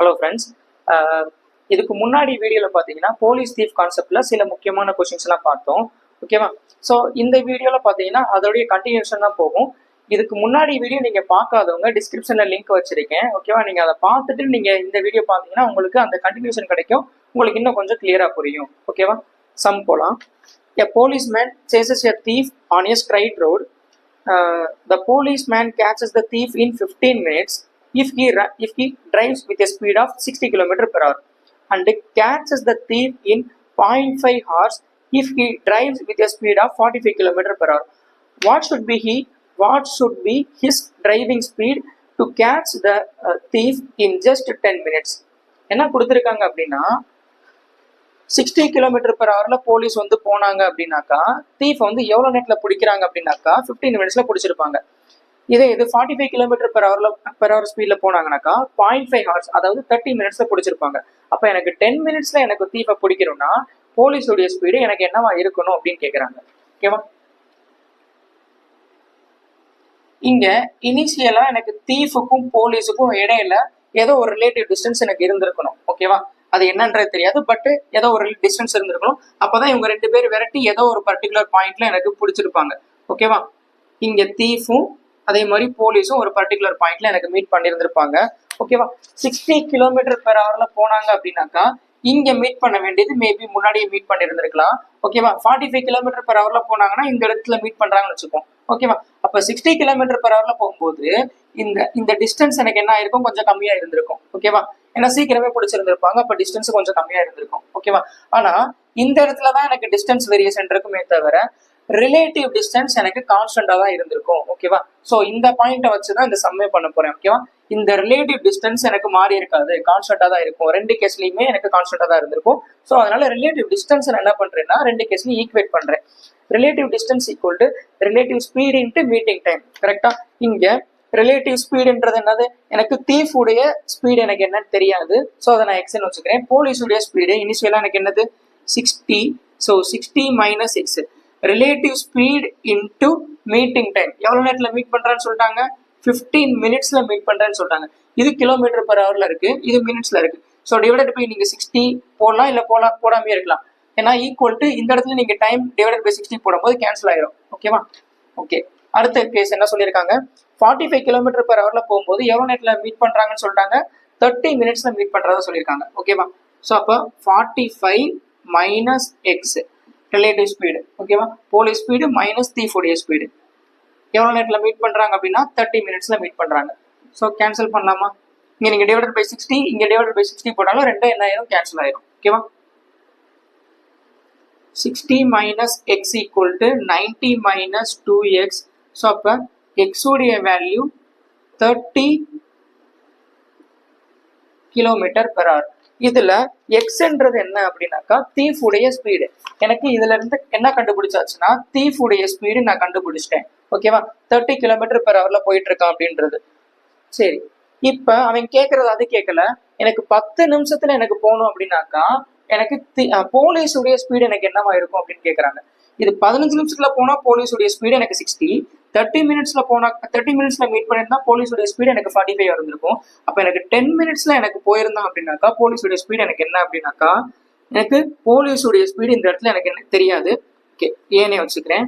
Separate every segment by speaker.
Speaker 1: Hello friends, இதுக்கு முன்னாடி வீடியோவில் பார்த்தீங்கன்னா போலீஸ் தீஃப் கான்செப்டில் சில முக்கியமான கொஷின்ஸ்லாம் பார்த்தோம். ஓகேவா? ஸோ இந்த வீடியோவில் பார்த்தீங்கன்னா அதோடைய கண்டினியூஷன் தான் போகும். இதுக்கு முன்னாடி வீடியோ நீங்கள் பார்க்காதவங்க டிஸ்கிரிப்ஷனில் லிங்க் வச்சிருக்கேன். ஓகேவா? நீங்கள் அதை பார்த்துட்டு நீங்கள் இந்த வீடியோ பார்த்தீங்கன்னா உங்களுக்கு அந்த கண்டினியூஷன் கிடைக்கும். உங்களுக்கு இன்னும் கொஞ்சம் கிளியராக புரியும். ஓகேவா? சம் போலாம். A policeman chases a thief on a straight road. The policeman catches the thief in 15 minutes if he drives with a speed of 60 km/h and catches the thief in 0.5 hours if he drives with a speed of 45 km/h. What should be his driving speed to catch the thief in just 10 minutes? என்ன கொடுத்துருக்காங்க அப்படின்னா 60 km/h police வந்து போனாங்க அப்படின்னாக்கா thief வந்து எவ்வளோ நேரத்தில் பிடிக்கிறாங்க அப்படின்னாக்கா 15 மினிட்ஸ்ல பிடிச்சிருப்பாங்க. இதே இது 45 km/h ஸ்பீட்ல போனாங்கன்னாக்கா 0.5 ஹவர்ஸ், அதாவது 30 மினிட்ஸ்ல பிடிச்சிருப்பாங்க. அப்போ எனக்கு 10 மினிட்ஸ்ல எனக்கு தீஃபை பிடிக்கணும்னா போலீஸுடைய ஸ்பீடு எனக்கு என்னவா இருக்கணும் அப்படின்னு கேட்குறாங்க. ஓகேவா? இங்க இனிஷியலா எனக்கு தீஃபுக்கும் போலீஸுக்கும் இடையில ஏதோ ஒரு ரிலேட்டிவ் டிஸ்டன்ஸ் எனக்கு இருந்திருக்கணும். ஓகேவா? அது என்னன்றது தெரியாது, பட் ஏதோ ஒரு டிஸ்டன்ஸ் இருந்திருக்கணும். அப்பதான் இவங்க ரெண்டு பேர் விரட்டி ஏதோ ஒரு பர்டிகுலர் பாயிண்ட்ல எனக்கு பிடிச்சிருப்பாங்க. ஓகேவா? இங்க தீஃபும் அதே மாதிரி போலீஸும் ஒரு பர்டிகுலர் பாயிண்ட்ல எனக்கு மீட் பண்ணியிருந்திருப்பாங்க. ஓகேவா? 60 km/h போனாங்க அப்படின்னாக்கா இங்க மீட் பண்ண வேண்டியது மேபி முன்னாடியே மீட் பண்ணியிருந்திருக்கலாம். ஓகேவா? 45 km/h போனாங்கன்னா இந்த இடத்துல மீட் பண்றாங்கன்னு வச்சுப்போம். ஓகேவா? அப்ப 60 km/h போகும்போது இந்த டிஸ்டன்ஸ் எனக்கு என்ன ஆயிருக்கும், கொஞ்சம் கம்மியா இருந்திருக்கும். ஓகேவா? ஏன்னா சீக்கிரமே பிடிச்சிருந்திருப்பாங்க, அப்ப டிஸ்டன்ஸ் கொஞ்சம் கம்மியா இருந்திருக்கும். ஓகேவா? ஆனா இந்த இடத்துலதான் எனக்கு டிஸ்டன்ஸ் வேரியேஷன் இருக்குமே தவிர ரிலேட்டிவ் டிஸ்டன்ஸ் எனக்கு கான்ஸ்டன்டா தான் இருந்திருக்கும். ஓகேவா? சோ இந்த பாயிண்ட வச்சுதான் இந்த சம்மே பண்ண போறேன். ஓகேவா? இந்த ரிலேட்டிவ் டிஸ்டன்ஸ் எனக்கு மாறி இருக்காது, கான்ஸ்டன்டா தான் இருக்கும். ரெண்டு கேஸ்லயுமே எனக்கு கான்ஸ்டன்டா தான் இருந்திருக்கும். சோ அதனால ரிலேட்டிவ் டிஸ்டன்ஸ் நான் என்ன பண்றேன்னா ரெண்டு கேஸ்லயும் ஈக்குவேட் பண்றேன். Relative distance equal to relative speed into meeting time. கரெக்டா? இங்க ரிலேட்டிவ் ஸ்பீடுன்றது என்னது, எனக்கு தீஃப் உடைய ஸ்பீடு எனக்கு என்னன்னு தெரியாது. ஸோ அதை நான் எக்ஸ்ன்னு வச்சுக்கிறேன். போலீஸுடைய ஸ்பீடு இனிஷியலா எனக்கு என்னது 60. So 60 minus X. Relative speed into meeting time. எவ்வளவு நேரத்துல மீட் பண்றான்னு சொல்லிட்டாங்க, 15 மினிட்ஸ்ல மீட் பண்றேன்னு சொல்லிட்டாங்க. இது km/h இருக்கு, இது மினிட்ஸ்ல இருக்கு. ஸோ டிவைடட் பை நீங்க 60 போடலாம், இல்ல போடாமே இருக்கலாம். ஏன்னா ஈக்குவல் டு இந்த இடத்துல நீங்க டைம் டிவைடட் பை 60 போடும்போது கேன்சல் ஆயிரும். ஓகேவா? ஓகே, அடுத்த கேஸ் என்ன சொல்லியிருக்காங்க, 45 km/h போகும்போது எவ்வளவு நேரத்துல மீட் பண்றாங்கன்னு சொல்லிட்டாங்க, 30 மினிட்ஸ்ல மீட் பண்றதா சொல்லியிருக்காங்க. ஓகேவா? ஸோ அப்போ 45 மைனஸ் எக்ஸ் ரிலேட்டிவ் ஸ்பீடு. ஓகேவா? போலீஸ் ஸ்பீடு மைனஸ் தீஃப் உடைய ஸ்பீடு எவ்வளவு நேரத்துல மீட் பண்றாங்க அப்படின்னா 30 மினிட்ஸ்ல மீட் பண்றாங்க. ஸோ கேன்சல் பண்ணலாமா? இங்க நீங்க டிவைடட் பை 60, இங்க டிவைடட் பை 60 போட்டாலும் ரெண்டும் என்ன ஆயிரும், கேன்சல் ஆயிரும். ஓகேவா? 60 minus X equal to 90 minus 2x. So அப்போ எக்ஸ் உடைய வேல்யூ 30 km/h. இதுல எக்ஸ்ன்றது என்ன அப்படின்னாக்கா தீஃப் உடைய ஸ்பீடு. எனக்கு இதுல இருந்து என்ன கண்டுபிடிச்சாச்சுன்னா தீஃப் உடைய ஸ்பீடு நான் கண்டுபிடிச்சிட்டேன். ஓகேவா? 30 km/h போயிட்டு இருக்கான் அப்படின்றது. சரி, இப்ப அவன் கேட்கறது அது கேட்கல, எனக்கு 10 நிமிஷத்துல எனக்கு போகணும் அப்படின்னாக்கா எனக்கு போலீஸ் உடைய ஸ்பீடு எனக்கு என்னவா இருக்கும் அப்படின்னு கேட்கறாங்க. இது 15 நிமிஷத்துல போனா போலீஸ் உடைய ஸ்பீடு எனக்கு 60, 30 மினிட்ஸ்ல போனா 30 மினிட்ஸ்ல மீட் பண்ணிருந்தா போலீஸ் உடைய ஸ்பீடு எனக்கு 45 இருந்திருக்கும். அப்ப எனக்கு 10 மினிட்ஸ்ல எனக்கு போயிருந்தான் அப்படின்னாக்கா போலீஸ் உடைய ஸ்பீடு எனக்கு என்ன அப்படின்னாக்கா எனக்கு போலீஸ் உடைய ஸ்பீடு இந்த இடத்துல எனக்கு என்ன தெரியாது. ஓகே, ஏனே வச்சுக்கிறேன்.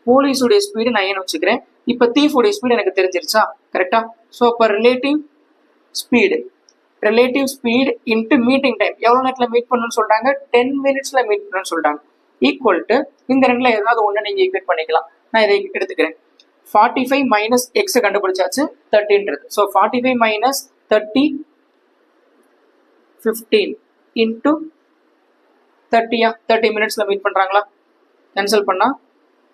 Speaker 1: போலீஸ் உடைய ஸ்பீடு நான் ஏன்னு வச்சுக்கிறேன். இப்ப தீஃப் உடைய ஸ்பீடு எனக்கு தெரிஞ்சிருச்சா? கரெக்டா? ஸோ அப்ப relative speed into meeting time எவ்வளவு நேரத்துல மீட் பண்ணணும்னு சொல்லிட்டாங்க, 10 மினிட்ஸ்ல மீட் பண்ணணும்னு சொல்லிட்டாங்க. ஈக்குவல் டு இந்த ரெண்டுல ஏதாவது ஒண்ணு நீங்க ஈக்குவேட் பண்ணிக்கலாம். நான் இதை எடுத்துக்கிறேன். 45 மைனஸ் எக்ஸ் கண்டுபிடிச்சாச்சு 30ன்றது. ஸோ 45 மைனஸ் 30 15 இன்ட்டு 30 மினிட்ஸ்ல மீட் பண்றாங்களா? கேன்சல் பண்ணா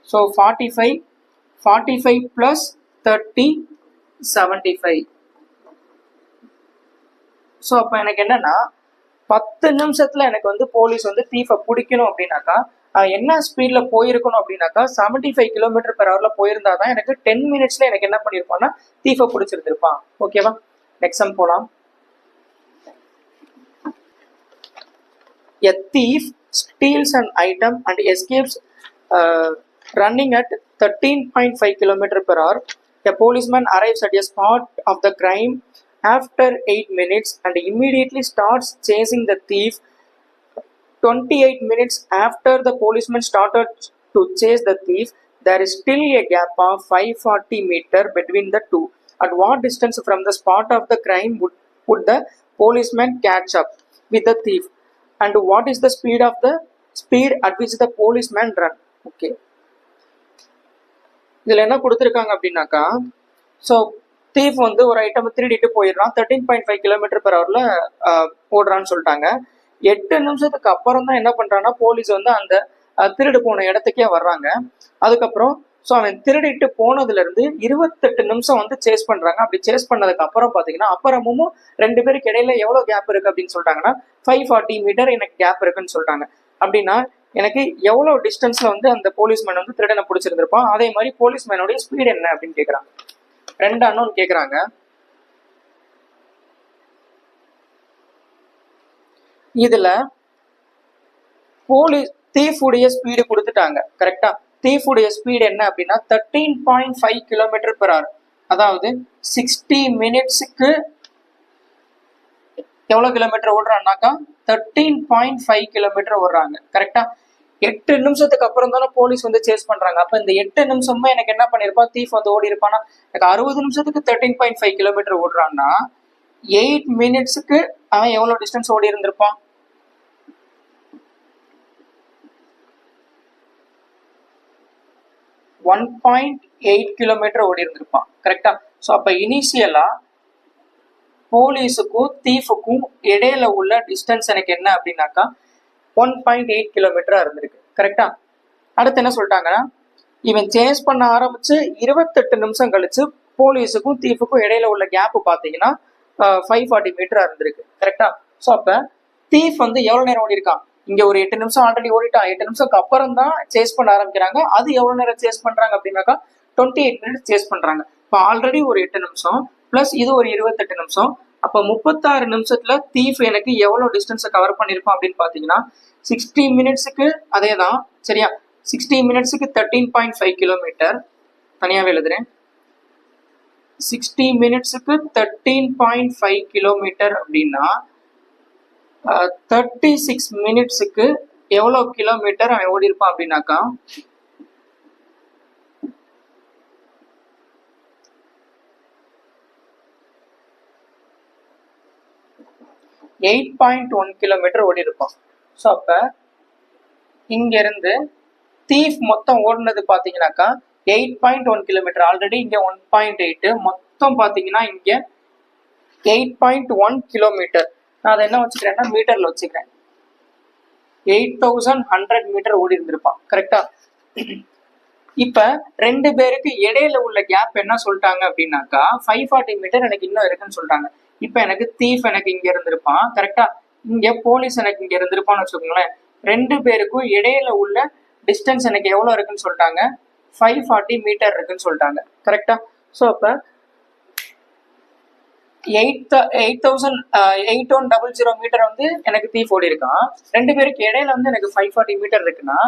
Speaker 1: ஸோ 45 பிளஸ் 30 75. ஸோ அப்போ எனக்கு என்னன்னா 10 நிமிஷத்துல எனக்கு வந்து போலீஸ் வந்து தீஃபை பிடிக்கணும் அப்படின்னாக்கா என்ன ஸ்பீட்ல போயிருக்கணும் அப்படின்னாக்கா 75 km/h போயிருந்தாதான் எனக்கு 10 மினிட்ஸ்ல எனக்கு என்ன பண்ணிருப்பான்னா தீஃபை பிடிச்சிருந்திருப்பான். ஓகேவா? நெக்ஸ்ட் சம் போலாம். A thief steals an item and escapes running at 13.5 km/h. A policeman arrives at a spot of the crime after 8 minutes and immediately starts chasing the thief. 28 minutes after the policeman started to chase the thief, there is still a gap of 540 meter between the two. At what distance from the spot of the crime would the policeman catch up with the thief? And what is the speed at which the policeman run? Okay. இதில் என்ன கொடுத்துருக்காங்க அப்படின்னாக்கா, so thief வந்து ஒரு item திருடிட்டு போயிடுறான், 13.5 kilometre per ஹவரில் ஓடுறான்னு சொல்லிட்டாங்க. 8 நிமிஷத்துக்கு அப்புறம் தான் என்ன பண்ணுறான்னா போலீஸ் வந்து அந்த திருடு போன இடத்துக்கே வர்றாங்க. அதுக்கப்புறம் ஸோ அவன் திருடிட்டு போனதுலேருந்து 28 நிமிஷம் வந்து சேஸ் பண்ணுறாங்க. அப்படி சேஸ் பண்ணதுக்கு அப்புறம் பார்த்தீங்கன்னா அப்புறமும் 2 பேருக்கு இடையில எவ்வளோ கேப் இருக்குது அப்படின்னு சொல்லிட்டாங்கன்னா 540 மீட்டர் எனக்கு கேப் இருக்குன்னு சொல்லிட்டாங்க. அப்படின்னா எனக்கு எவ்வளோ டிஸ்டன்ஸில் வந்து அந்த போலீஸ்மேன் வந்து திருடனை பிடிச்சிருந்திருப்பான், அதே மாதிரி போலீஸ்மேனுடைய ஸ்பீடு என்ன அப்படின்னு கேட்குறாங்க. 2 அன்னோன் கேட்குறாங்க. இதில் தீஃபுடைய ஸ்பீடு கொடுத்துட்டாங்க. கரெக்டா? தீஃபுடைய ஸ்பீடு என்ன அப்படின்னா 13.5 கிலோமீட்டர் பெர் ஹவர். அதாவது 60 மினிட்ஸுக்கு எவ்வளோ கிலோமீட்டர் ஓடுறான்னாக்கா 13.5 கிலோமீட்டர் ஓடுறாங்க. கரெக்டா? 8 நிமிஷத்துக்கு அப்புறம் தானே போலீஸ் வந்து சேஸ் பண்றாங்க. அப்ப இந்த 8 நிமிஷமா எனக்கு என்ன பண்ணிருப்பான், தீஃப் வந்து ஓடி இருப்பானா, எனக்கு 60 நிமிஷத்துக்கு 13.5 கிலோமீட்டர் ஓடுறான்னா 8 மினிட்ஸுக்கு அவன் எவ்வளவு டிஸ்டன்ஸ் ஓடி இருந்திருப்பான்? 1.8 கிலோமீட்டர் ஓடி இருந்திருப்பான். கரெக்டா? ஸோ அப்ப இனிஷியலா போலீஸுக்கும் தீஃபுக்கும் இடையில உள்ள டிஸ்டன்ஸ் எனக்கு என்ன அப்படின்னாக்கா 1.8 கிலோமீட்டரா இருந்திருக்கு. கரெக்டா? அடுத்து என்ன சொல்லிட்டாங்கன்னா, இவன் சேஸ் பண்ண ஆரம்பிச்சு 28 நிமிஷம் கழிச்சு போலீஸுக்கும் தீஃபுக்கும் இடையில உள்ள கேப் பார்த்தீங்கன்னா 540 மீட்டரா இருந்திருக்கு. கரெக்டா? ஸோ அப்ப தீஃப் வந்து எவ்வளவு நேரம் ஓடி இருக்கான்? இங்க ஒரு 8 நிமிஷம் ஆல்ரெடி ஓடிட்டான். 8 நிமிஷத்துக்கு அப்புறம் தான் சேஸ் பண்ண ஆரம்பிக்கிறாங்க. அது எவ்வளவு நேரம் சேஸ் பண்றாங்க அப்படின்னாக்கா 28 மினிட்ஸ் சேஸ் பண்றாங்க. இப்போ ஆல்ரெடி ஒரு 8 நிமிஷம் பிளஸ் இது ஒரு 28 நிமிஷம். அப்போ 36 நிமிஷத்துல தீஃப் எனக்கு எவ்வளவு டிஸ்டன்ஸை கவர் பண்ணிருப்பான் அப்படின்னு பாத்தீங்கன்னா 60 மினிட்ஸுக்கு அதே தான். சரியா? 60 மினிட்ஸுக்கு 13.5 கிலோமீட்டர். தனியாவே எழுதுறேன். 60 மினிட்ஸுக்கு 13.5 கிலோமீட்டர் அப்படின்னா 36 மினிட்ஸுக்கு எவ்வளவு கிலோமீட்டர் அவன் ஓடி இருப்பான் அப்படின்னாக்கா 8.1 கிலோமீட்டர் ஓடி இருப்பான். ஸோ அப்ப இங்க இருந்து தீஃப் மொத்தம் ஓடினது பாத்தீங்கன்னாக்கா 8.1 கிலோமீட்டர். ஆல்ரெடி இங்க 1.8, மொத்தம் பாத்தீங்கன்னா இங்க 8.1 கிலோமீட்டர். நான் அதை என்ன வச்சுக்கிறேன்னா மீட்டர்ல வச்சுக்கிறேன். 8100 மீட்டர் ஓடி இருந்திருப்பான். கரெக்டா? இப்ப 2 பேருக்கு இடையில உள்ள கேப் என்ன சொல்லிட்டாங்க அப்படின்னாக்கா 540 மீட்டர் எனக்கு இன்னும் இருக்குன்னு சொல்லிட்டாங்க. இப்ப எனக்கு தீஃப் எனக்கு இங்க இருந்திருப்பான். கரெக்டா? இங்க போலீஸ் எனக்கு இங்க இருந்திருப்பான்னு வச்சுக்கோங்களேன். 2 பேருக்கும் இடையில உள்ள டிஸ்டன்ஸ் எனக்கு எவ்வளவு இருக்குன்னு சொல்லிட்டாங்க, 540 மீட்டர் இருக்குன்னு சொல்லிட்டாங்க. கரெக்டா? ஸோ அப்ப 8100 மீட்டர் வந்து எனக்கு தீஃப் ஓடி இருக்கான். 2 பேருக்கு இடையில வந்து எனக்கு 540 மீட்டர் இருக்குன்னா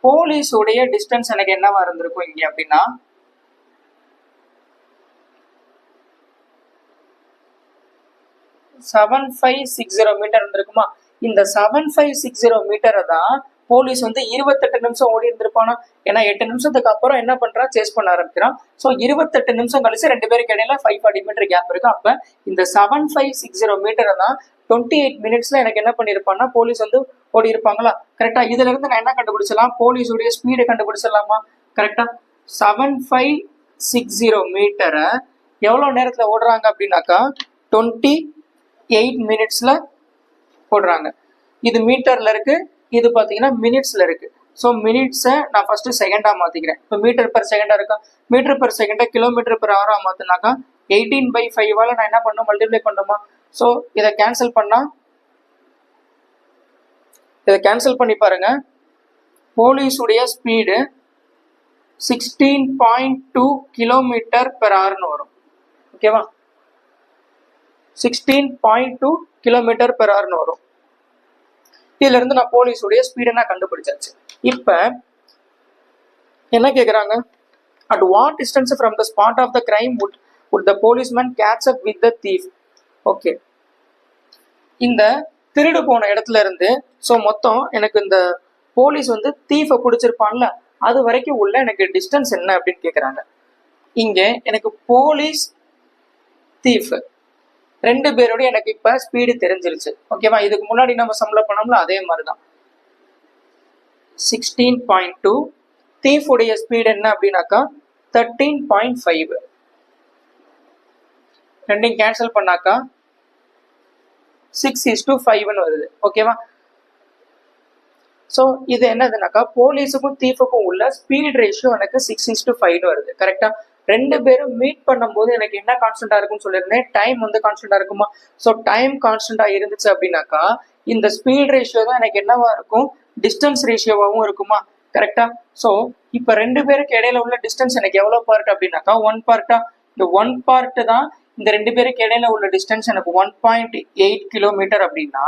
Speaker 1: போலீஸ் உடைய டிஸ்டன்ஸ் எனக்கு என்னவா இருந்திருக்கும் இங்க அப்படின்னா 7560 மீட்டர் இருந்திருக்குமா? இந்த 7560 மீட்டரை தான் போலீஸ் வந்து 28 நிமிஷம் ஓடி இருந்திருப்பானா. ஏன்னா 8 நிமிஷத்துக்கு அப்புறம் என்ன பண்றான், சேஸ் பண்ண ஆரம்பிக்கிறான். ஸோ 28 நிமிஷம் கழிச்சு 2 பேருக்கு இடையில 540 மீட்டர் கேப் இருக்கு. அப்ப இந்த 7560 மீட்டரை தான் 28 மினிட்ஸ்ல எனக்கு என்ன பண்ணிருப்பான்னா போலீஸ் வந்து ஓடி இருப்பாங்களா. கரெக்டா? இதுல இருந்து நான் என்ன கண்டுபிடிச்சலாம், போலீஸுடைய ஸ்பீடு கண்டுபிடிச்சிடலாமா. கரெக்டா? 7560 மீட்டரை எவ்வளவு நேரத்துல ஓடுறாங்க அப்படின்னாக்கா 28 மினிட்ஸ்ல போடுறாங்க. இது மீட்டர்ல இருக்கு, இது பாத்தீங்கன்னா மினிட்ஸ்ல இருக்கு. ஸோ மினிட்ஸை நான் ஃபர்ஸ்ட் செகண்டா மாத்திக்கிறேன். இப்போ மீட்டர் பெர் செகண்டா இருக்கா, metre per செகண்டா kilometre per Howrah மாத்தினாக்கா 18/5 நான் என்ன பண்ணும், மல்டிப்ளை பண்ணுமா. ஸோ இதை கேன்சல் பண்ணி பாருங்க. போலீஸுடைய ஸ்பீடு 16.2 கிலோமீட்டர் பெர் ஹவர்னு வரும். ஓகேவா? 16.2 கிலோமீட்டர் பெர் ஹவர்னு வரும். இதுல இருந்து நான் போலீஸுடைய ஸ்பீடை நான் கண்டுபிடிச்சாச்சு. இப்ப என்ன கேக்குறாங்க, at what distance from the spot of the crime would the policeman catch up with the thief? Okay, இந்த திருடு போன இடத்துல இருந்து ஸோ மொத்தம் எனக்கு இந்த போலீஸ் வந்து தீஃபை பிடிச்சிருப்பான்ல அது வரைக்கும் உள்ள எனக்கு டிஸ்டன்ஸ் என்ன அப்படின்னு கேட்குறாங்க. இங்கே எனக்கு போலீஸ் தீஃப் ரெண்டு பேரோட எனக்கு இப்போ ஸ்பீடு தெரிஞ்சிருச்சு. ஓகேவா, இதுக்கு முன்னாடி நம்ம சம்பளம் பண்ணோம்ல அதே மாதிரி தான். 16.2 தீஃப் உடைய ஸ்பீடு என்ன அப்படின்னாக்கா 13.5. ரெண்டையும் கேன்சல் பண்ணாக்கா 6:5 வருது. ஓகேவா, ஸோ இது என்னதுனாக்கா போலீஸுக்கும் தீஃபுக்கும் உள்ள ஸ்பீட் ரேஷியோ எனக்கு 6:5 வருது. கரெக்டா, ரெண்டு பேரும் மீட் பண்ணும்போது எனக்கு என்ன கான்ஸ்டன்டா இருக்கும்னு சொல்லியிருந்தேன், டைம் வந்து கான்ஸ்டன்டா இருக்குமா. ஸோ டைம் கான்ஸ்டன்டா இருந்துச்சு அப்படின்னாக்கா இந்த ஸ்பீட் ரேஷியோ தான் எனக்கு என்னவா இருக்கும், டிஸ்டன்ஸ் ரேஷியோவாகவும் இருக்குமா. கரெக்டா, ஸோ இப்போ ரெண்டு பேருக்கு இடையில உள்ள டிஸ்டன்ஸ் எனக்கு எவ்வளோ பார்ட் அப்படின்னாக்கா 1 பார்ட்டா. இந்த 1 பார்ட் தான் இந்த ரெண்டு பேருக்கு இடையில உள்ள டிஸ்டன்ஸ் எனக்கு 1.8 கிலோமீட்டர் அப்படின்னா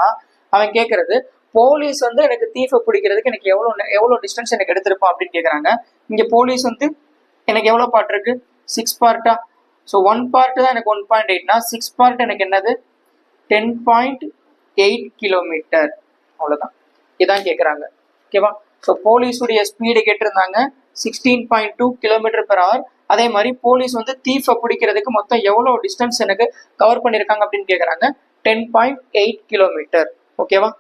Speaker 1: அவன் கேட்கறது போலீஸ் வந்து எனக்கு தீஃபை பிடிக்கிறதுக்கு எனக்கு எவ்வளோ டிஸ்டன்ஸ் எனக்கு எடுத்திருப்பான் அப்படின்னு கேட்குறாங்க. இங்கே போலீஸ் வந்து எனக்கு எவ்வளோ பார்ட் இருக்கு, 6 பார்ட்டா. ஸோ 1 பார்ட் தான் எனக்கு 1.8னா 6 பார்ட் எனக்கு என்னது 10.8 கிலோமீட்டர். அவ்வளோதான், இதான் கேட்குறாங்க. ஓகேவா, ஸோ போலீஸுடைய ஸ்பீடு கேட்டிருந்தாங்க 16.2 கிலோமீட்டர் பெர் ஹவர். அதே மாதிரி போலீஸ் வந்து தீஃபை பிடிக்கிறதுக்கு மொத்தம் எவ்வளோ டிஸ்டன்ஸ் எனக்கு கவர் பண்ணியிருக்காங்க அப்படின்னு கேட்குறாங்க, 10.8 கிலோமீட்டர். ஓகேவா,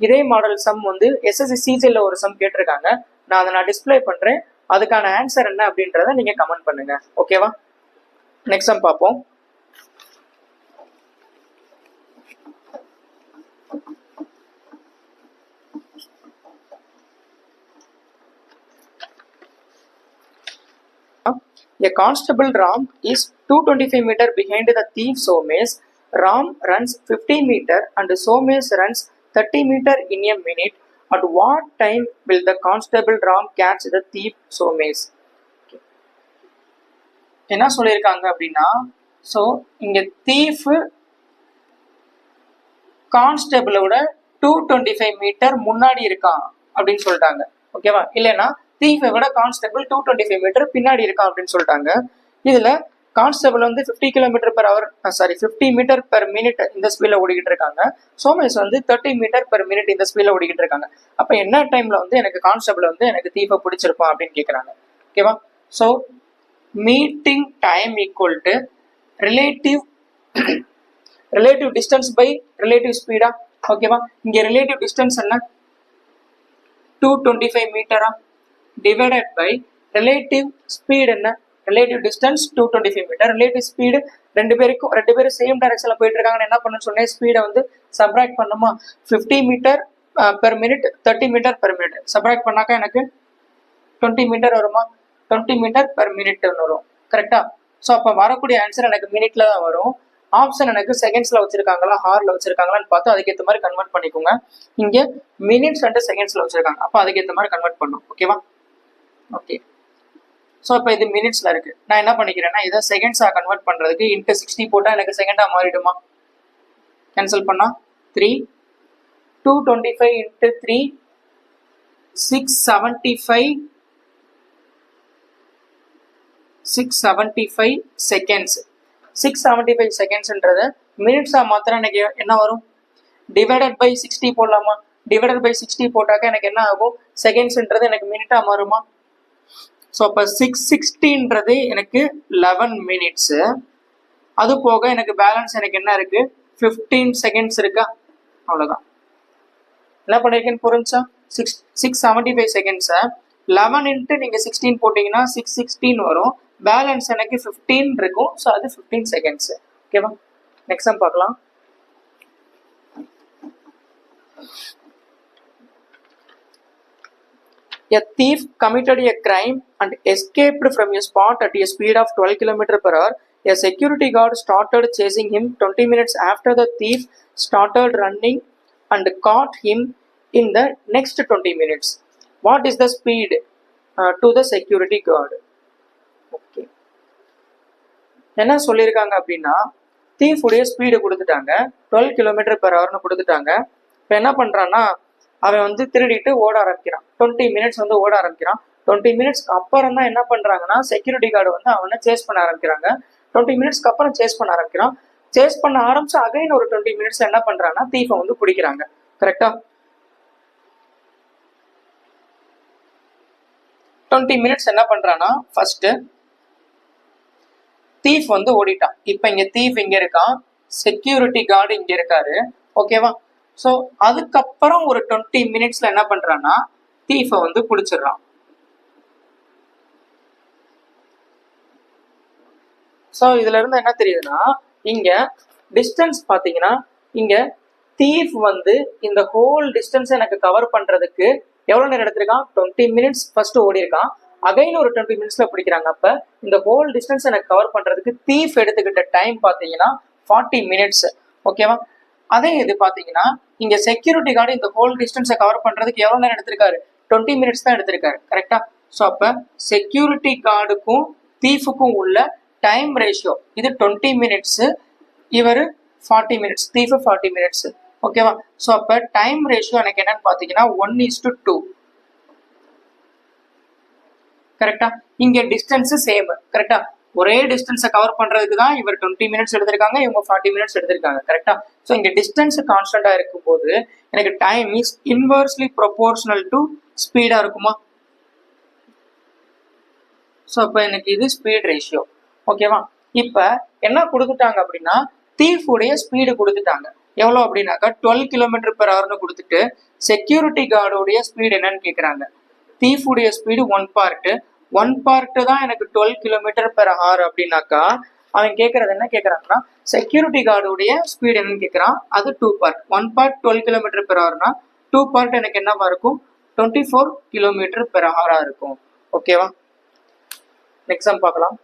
Speaker 1: இதே மாடல் சம் வந்து எஸ்எஸ்சி சிஜிஎல்ல ஒரு சம் கேட்டிருக்காங்க. நான் அதை டிஸ்பிளே பண்றேன், அதுக்கான ஆன்சர் என்ன அப்படின்றத நீங்க கமெண்ட் பண்ணுங்க. ஓகேவா, நெக்ஸ்ட் சம் பார்ப்போம். A constable Ram is 225 meter behind the thief Somesh. Ram runs 50 meter and Somesh runs 30 meter in a minute. At what time will the constable Ram catch the thief Somesh? என்ன சொல்லியிருக்காங்க அப்படின்னா, so இங்க thief கான்ஸ்டபிளோட 225 metre முன்னாடி இருக்கான் அப்படின்னு சொல்லிட்டாங்க. ஓகேவா, இல்லைன்னா தீஃபை விட கான்ஸ்டபிள் 225 மீட்டர் பின்னாடி இருக்கான் அப்படின்னு சொல்லிட்டாங்க. இதுல கான்ஸ்டபிள் வந்து 50 kilometre per hour 50 metre per minute இந்த ஸ்பீட்ல ஓடிக்கிட்டு இருக்காங்க. சோமேஷ் வந்து 30 மீட்டர் பெர் மினிட் இந்த ஸ்பீட்ல ஓடிக்கிட்டு இருக்காங்க. அப்ப என்ன டைம்ல வந்து எனக்கு கான்ஸ்டபிள் வந்து எனக்கு தீஃபை பிடிச்சிருப்பான் அப்படின்னு கேட்கறாங்க. ஓகேவா, so meeting time equal to relative distance by relative ஸ்பீடா. ஓகேவா, இங்க ரிலேட்டிவ் டிஸ்டன்ஸ் என்ன 225 மீட்டரா டிவைடட் பை ரிலேட்டிவ் ஸ்பீட் என்ன, relative distance 225 metre. Relative speed ரெண்டு பேரும் சேம் டைரக்ஷன்ல போயிட்டு இருக்காங்கன்னு என்ன பண்ணு சொன்னேன், ஸ்பீடை வந்து சப்ராக்ட் பண்ணுமா. 50 metre per minute 30 metre per minute subtract பண்ணாக்கா எனக்கு 20 மீட்டர் வருமா, 20 மீட்டர் பெர் மினிட் வரும். கரெக்டா, ஸோ அப்போ வரக்கூடிய ஆன்சர் எனக்கு மினிட்ல தான் வரும். ஆப்ஷன் எனக்கு செகண்ட்ஸ்ல வச்சிருக்காங்களா ஹார்ல வச்சிருக்காங்களான்னு பார்த்து அதுக்கேற்ற மாதிரி கன்வெர்ட் பண்ணிக்கோங்க. இங்க மினிட்ஸ் அண்ட் செகண்ட்ஸ்ல வச்சிருக்காங்க, அப்போ அதுக்கேற்ற மாதிரி கன்வெர்ட் பண்ணும். ஓகேவா, ஓகே, ஸோ இப்போ இது மினிட்ஸ்ல இருக்கு. நான் என்ன பண்ணிக்கிறேன்னா இதை செகண்ட்ஸா கன்வெர்ட் பண்றதுக்கு இன்ட்டு 60 போட்டா எனக்கு செகண்டா மாறிடுமா. கேன்சல் பண்ணா 3 225 இன்ட்டு 3 675 செகண்ட்ஸ். 675 செகண்ட்ஸ்ன்றது மினிட்ஸா மாத்திரம் எனக்கு என்ன வரும், டிவைடட் பை 60 போடலாமா. டிவைடட் பை 60 போட்டாக்க எனக்கு என்ன ஆகும், செகண்ட்ஸ்ன்றது எனக்கு மினிட்டா மாறுமா. ஸோ அப்போ 660ன்றது எனக்கு 11 மினிட்ஸு. அது போக எனக்கு பேலன்ஸ் எனக்கு என்ன இருக்கு 15 செகண்ட்ஸ் இருக்கா. அவ்வளோதான், என்ன பண்ணிருக்கேன்னு புரிஞ்சா. 675 செகண்ட்ஸை 11 இன்ட்டு நீங்கள் 16 போட்டிங்கன்னா 616 வரும். பேலன்ஸ் எனக்கு 15 இருக்கும். ஸோ அது 15 செகண்ட்ஸ். ஓகேவா, நெக்ஸ்ட் டைம் பார்க்கலாம். A thief committed a crime and escaped from a spot at a speed of 12 km per hour. A security guard started chasing him 20 minutes after the thief started running and caught him in the next 20 minutes. What is the speed to the security guard? Okay. என்ன சொல்லியிருக்காங்க அப்படின்னா thief உடைய speed கொடுத்துட்டாங்க 12 km per hour கொடுத்துட்டாங்க. இப்போ என்ன பண்றான்னா அவன் வந்து திருடிட்டு ஓட ஆரம்பிக்கிறான். 20 மினிட்ஸ் வந்து ஓட ஆரம்பிக்கிறான். 20 மினிட்ஸ்க்கு அப்புறம் தான் என்ன பண்றாங்கன்னா செக்யூரிட்டி கார்டு வந்து அவனை சேஸ் பண்ண ஆரம்பிக்கிறாங்க. 20 மினிட்ஸ்க்கு அப்புறம் சேஸ் பண்ண ஆரம்பிக்கிறான். சேஸ் பண்ண ஆரம்பிச்சு அகைன் ஒரு 20 மினிட்ஸ்ல என்ன பண்றான்னா தீஃபை வந்து பிடிக்கிறாங்க. கரெக்டா? 20 மினிட்ஸ் என்ன பண்றான்னா ஃபர்ஸ்ட் தீஃப் வந்து ஓடிட்டான். இப்ப இங்க தீஃப் இங்க இருக்கான், செக்யூரிட்டி கார்டு இங்க இருக்காரு. ஓகேவா? ஸோ அதுக்கப்புறம் ஒரு 20 மினிட்ஸ்ல என்ன பண்றான்னா தீஃபை வந்து பிடிச்சிடுறான். ஸோ இதுல இருந்து என்ன தெரியுதுன்னா இங்க டிஸ்டன்ஸ் பாத்தீங்கன்னா இங்க தீஃப் வந்து இந்த ஹோல் டிஸ்டன்ஸ் எனக்கு கவர் பண்றதுக்கு எவ்வளவு நேரம் எடுத்திருக்கான்? 20 மினிட்ஸ் ஃபர்ஸ்ட் ஓடி இருக்கான். அகைன் ஒரு 20 மினிட்ஸ்ல பிடிக்கிறாங்க. அப்ப இந்த ஹோல் டிஸ்டன்ஸ் எனக்கு கவர் பண்றதுக்கு தீஃப் எடுத்துக்கிட்ட டைம் பாத்தீங்கன்னா 40 மினிட்ஸ். ஓகேவா? அதே இது பாத்தீங்கன்னா இங்க செக்யூரிட்டி கார்டு இந்த ஹோல் டிஸ்டன்ஸை கவர் பண்றதுக்கு எவ்வளவு நேரம் எடுத்திருக்காரு? 20 மினிட்ஸ் தான் எடுத்திருக்காரு. கரெக்டா? ஸோ அப்ப செக்யூரிட்டி கார்டுக்கும் தீஃபுக்கும் உள்ள டைம் ரேஷியோ இது 20 மினிட்ஸ், இவர் 40 மினிட்ஸ், தீஃப் 40 மினிட்ஸ். ஓகேவா? ஸோ அப்ப டைம் ரேஷியோ எனக்கு என்னன்னு பாத்தீங்கன்னா 1:2. கரெக்டா? இங்க டிஸ்டன்ஸ் சேம். கரெக்டா? ஒரே டிஸ்டன்ஸை கவர் பண்றதுக்கு தான் இவர் 20 மினிட்ஸ் எடுத்திருக்காங்க, இவங்க 40 மினிட்ஸ் எடுத்திருக்காங்க. கரெக்டா? ஸோ இங்க டிஸ்டன்ஸ் கான்ஸ்டன்டா இருக்கும் போது எனக்கு time is inversely proportional to speedo இருக்குமா? ஸோ அப்ப எனக்கு இது ஸ்பீட் ரேஷியோ. ஓகேவா? இப்ப என்ன கொடுத்துட்டாங்க அப்படின்னா தீஃப் உடைய ஸ்பீடு கொடுத்துட்டாங்க. எவ்வளோ அப்படின்னாக்கா 12 km/h கொடுத்துட்டு செக்யூரிட்டி கார்டுடைய ஸ்பீடு என்னன்னு கேட்குறாங்க. தீஃப் உடைய ஸ்பீடு 1 பார்ட் தான் எனக்கு 12 km/h அப்படின்னாக்கா அவன் கேட்கறது என்ன கேட்கறாங்கன்னா செக்யூரிட்டி கார்டுடைய ஸ்பீடு என்னன்னு கேட்கறான். அது 2 பார்ட். 1 பார்ட் 12 km/h, 2 பார்ட் எனக்கு என்னவா இருக்கும்? 24 km/h இருக்கும். ஓகேவா? நெக்ஸ்ட் சம் பார்க்கலாம்.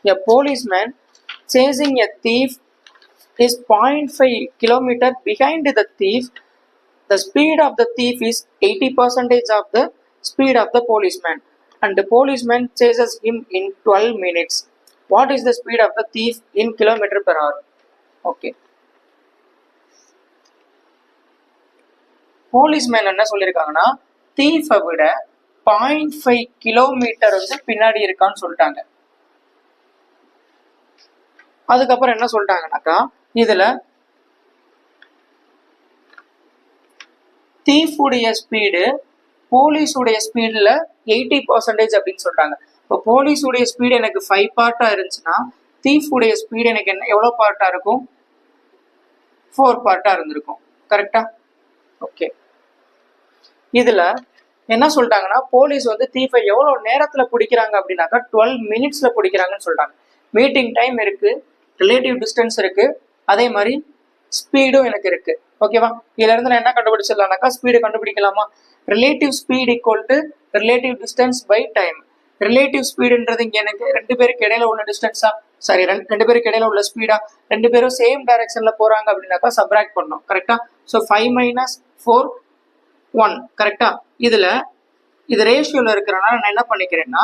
Speaker 1: A policeman chasing a thief is 0.5 km behind the thief. The speed of the thief is 80% of the speed of the policeman, and the policeman chases him in 12 minutes. What is the speed of the thief in km/h? Okay. Policeman என்ன சொல்லியிருக்காங்கன்னா தீஃபை விட 0.5 kilometre வந்து பின்னாடி இருக்கான்னு சொல்லிட்டாங்க. அதுக்கப்புறம் என்ன சொல்லிட்டாங்கன்னாக்கா இதுல தீஃப் உடைய ஸ்பீடு போலீஸுடைய ஸ்பீட்ல 80% அப்படின்னு சொல்லிட்டாங்க. இப்போ போலீஸுடைய ஸ்பீடு எனக்கு 5 பார்ட்டா இருந்துச்சுன்னா தீஃப் உடைய ஸ்பீடு எனக்கு என்ன எவ்வளவு பார்ட்டா இருக்கும்? 4 பார்ட்டா இருந்திருக்கும். கரெக்டா? ஓகே. இதுல என்ன சொல்லிட்டாங்கன்னா போலீஸ் வந்து தீஃபை எவ்வளவு நேரத்துல பிடிக்கிறாங்க அப்படின்னாக்கா 12 மினிட்ஸ்ல பிடிக்கிறாங்கன்னு சொல்லிட்டாங்க. மீட்டிங் டைம் இருக்கு, ரிலேட்டிவ் டிஸ்டன்ஸ் இருக்கு, அதே மாதிரி ஸ்பீடும் எனக்கு இருக்கு. ஓகேவா? இதுல இருந்து நான் என்ன கண்டுபிடிச்சிடலாம்னாக்கா ஸ்பீடு கண்டுபிடிக்கலாமா? Relative speed equal to relative distance by time. ரிலேட்டிவ் ஸ்பீடுன்றது இங்க எனக்கு 2 பேருக்கு இடையில உள்ள டிஸ்டன்ஸா? சாரி, 2 பேருக்கு இடையில உள்ள ஸ்பீடா? 2 பேரும் சேம் டைரக்ஷன்ல போறாங்க அப்படின்னாக்கா சப்ராக்ட் பண்ணணும். கரெக்டா? ஸோ 5 - 4 1. கரெக்டா? இதுல இது ரேஷியோல இருக்கிறனால நான் என்ன பண்ணிக்கிறேன்னா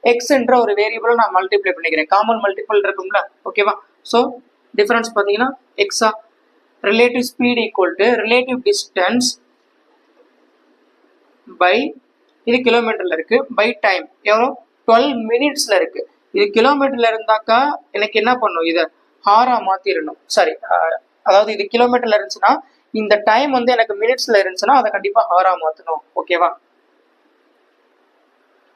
Speaker 1: எக்ஸ் என்ற ஒரு வேரியபிளை நான் மல்டிப்ளை பண்ணிக்கிறேன். காமன் மல்டிபிள் இருக்கும்ல? ஓகேவா? ஸோ டிஃபரன்ஸ் பார்த்தீங்கன்னா எக்ஸா relative speed equal to relative distance by இது கிலோமீட்டர்ல இருக்கு பை டைம். எவ்வளோ? 12 மினிட்ஸ்ல இருக்கு. இது கிலோமீட்டர்ல இருந்தாக்கா எனக்கு என்ன பண்ணும்? இதை ஹாரா மாத்திரணும். சாரி, அதாவது இது கிலோமீட்டர்ல இருந்துச்சுன்னா இந்த டைம் வந்து எனக்கு மினிட்ஸ்ல இருந்துச்சுன்னா அதை கண்டிப்பா ஹாரா மாத்தணும். ஓகேவா?